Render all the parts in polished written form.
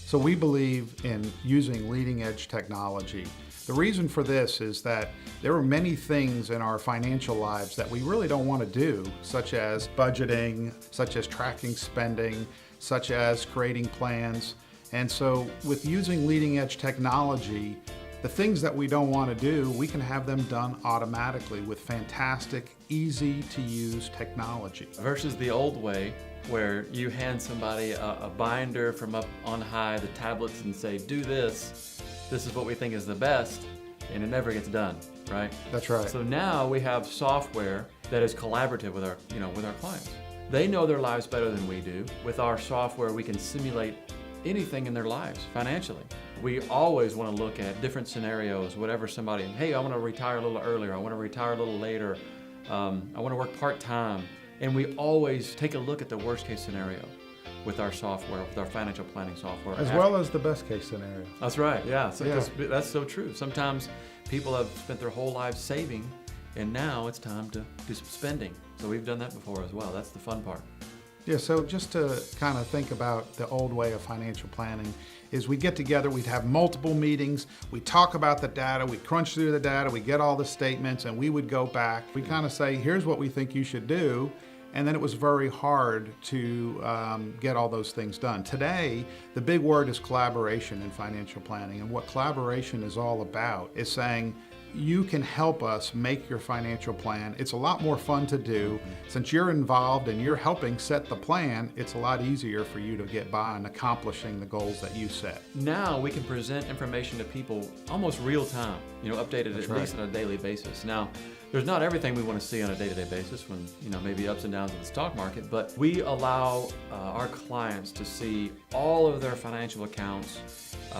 So we believe in using leading edge technology. The reason for this is that there are many things in our financial lives that we really don't want to do, such as budgeting, such as tracking spending, such as creating plans. And so with using leading edge technology, the things that we don't want to do, we can have them done automatically with fantastic, easy to use technology. Versus the old way where you hand somebody a binder from up on high, the tablets, and say, do this is what we think is the best, and it never gets done, right? That's right. So now we have software that is collaborative with our clients. They know their lives better than we do. With our software, we can simulate anything in their lives financially. We always want to look at different scenarios, whatever somebody, hey, I want to retire a little earlier, I want to retire a little later, I want to work part-time. And we always take a look at the worst case scenario with our software, with our financial planning software. As well as the best case scenario. That's right, yeah. That's so true. Sometimes people have spent their whole lives saving, and now it's time to do some spending. So we've done that before as well. That's the fun part. Yeah, so just to kind of think about the old way of financial planning is we get together, we'd have multiple meetings, we talk about the data, we crunch through the data, we get all the statements, and we would go back. We kind of say, here's what we think you should do, and then it was very hard to get all those things done. Today, the big word is collaboration in financial planning, and what collaboration is all about is saying, you can help us make your financial plan. It's a lot more fun to do. Since you're involved and you're helping set the plan, it's a lot easier for you to get by on accomplishing the goals that you set. Now we can present information to people almost real time, updated at least on a daily basis. Now, there's not everything we want to see on a day-to-day basis when, maybe ups and downs of the stock market, but we allow our clients to see all of their financial accounts,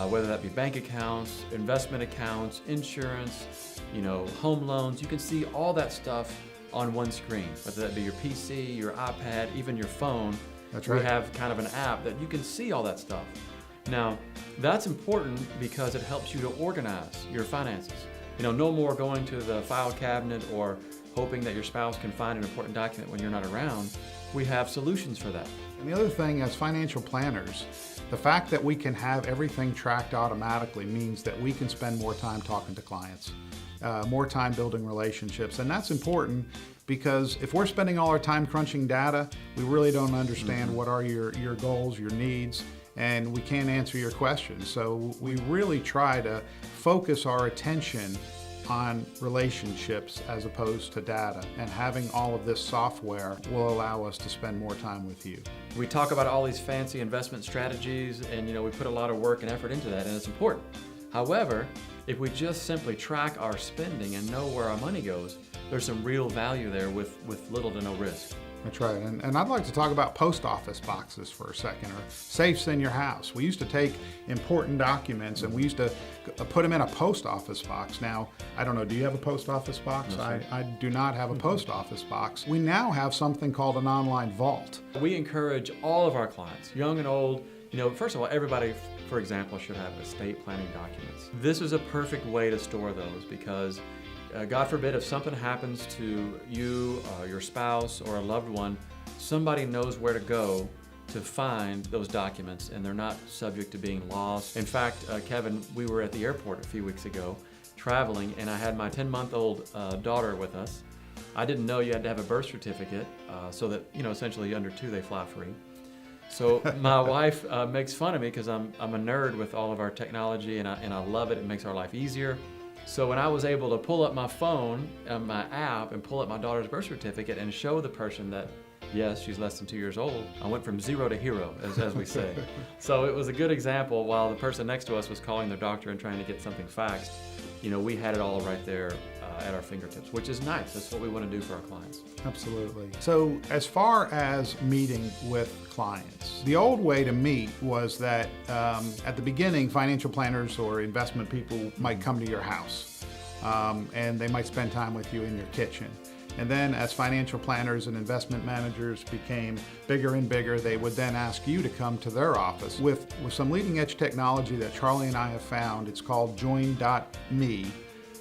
whether that be bank accounts, investment accounts, insurance, home loans. You can see all that stuff on one screen, whether that be your PC, your iPad, even your phone. That's right. We have kind of an app that you can see all that stuff. Now, that's important because it helps you to organize your finances. No more going to the file cabinet or hoping that your spouse can find an important document when you're not around. We have solutions for that. And the other thing, as financial planners, the fact that we can have everything tracked automatically means that we can spend more time talking to clients, more time building relationships. And that's important because if we're spending all our time crunching data, we really don't understand what are your goals, your needs, and we can't answer your questions. So we really try to focus our attention on relationships as opposed to data, and having all of this software will allow us to spend more time with you. We talk about all these fancy investment strategies, and we put a lot of work and effort into that, and it's important. However, if we just simply track our spending and know where our money goes, there's some real value there with little to no risk. That's right, and I'd like to talk about post office boxes for a second, or safes in your house. We used to take important documents and we used to put them in a post office box. Now, I don't know, do you have a post office box? No, I do not have a post office box. We now have something called an online vault. We encourage all of our clients, young and old, first of all, everybody, for example, should have estate planning documents. This is a perfect way to store those because God forbid if something happens to you, your spouse, or a loved one, somebody knows where to go to find those documents and they're not subject to being lost. In fact, Kevin, we were at the airport a few weeks ago traveling, and I had my 10-month-old daughter with us. I didn't know you had to have a birth certificate so that, essentially under 2 they fly free. So my wife makes fun of me because I'm a nerd with all of our technology and I love it. It makes our life easier. So when I was able to pull up my phone, my app, and pull up my daughter's birth certificate and show the person that, yes, she's less than 2 years old, I went from zero to hero, as we say. So it was a good example. While the person next to us was calling their doctor and trying to get something faxed, we had it all right there at our fingertips, which is nice. That's what we want to do for our clients. Absolutely. So as far as meeting with clients, the old way to meet was that at the beginning, financial planners or investment people might come to your house and they might spend time with you in your kitchen. And then as financial planners and investment managers became bigger and bigger, they would then ask you to come to their office. With some leading edge technology that Charlie and I have found, it's called Join.me.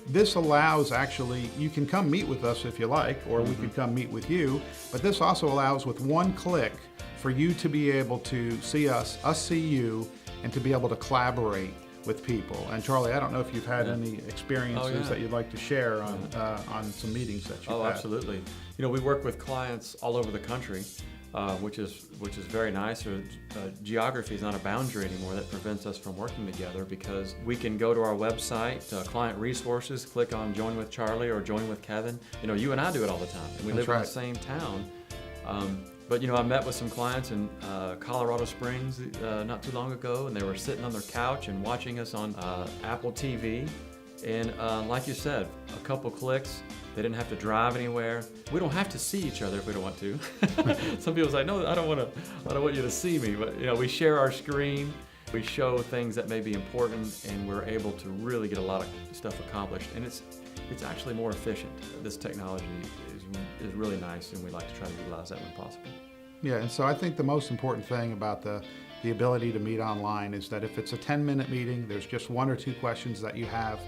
This allows, actually, you can come meet with us if you like, or we could come meet with you, but this also allows with one click for you to be able to see us see you, and to be able to collaborate with people. And Charlie, I don't know if you've had any experiences Oh, yeah. that you'd like to share on some meetings that you've Oh, had. absolutely. You know, we work with clients all over the country, which is very nice. Geography is not a boundary anymore that prevents us from working together, because we can go to our website, client resources, click on Join with Charlie or Join with Kevin. You know, you and I do it all the time, and we That's live in right. the same town. But you know, I met with some clients in Colorado Springs not too long ago, and they were sitting on their couch and watching us on Apple TV. And like you said, a couple clicks, they didn't have to drive anywhere. We don't have to see each other if we don't want to. Some people say, no, I don't want you to see me. But you know, we share our screen, we show things that may be important, and we're able to really get a lot of stuff accomplished. And it's actually more efficient. This technology is really nice, and we like to try to utilize that when possible. Yeah, and so I think the most important thing about the ability to meet online is that if it's a 10-minute meeting, there's just 1 or 2 questions that you have,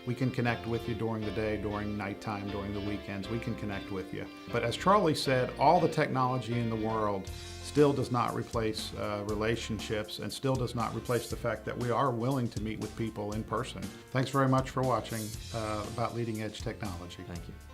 we can connect with you during the day, during nighttime, during the weekends, we can connect with you. But as Charlie said, all the technology in the world still does not replace relationships, and still does not replace the fact that we are willing to meet with people in person. Thanks very much for watching about Leading Edge Technology. Thank you.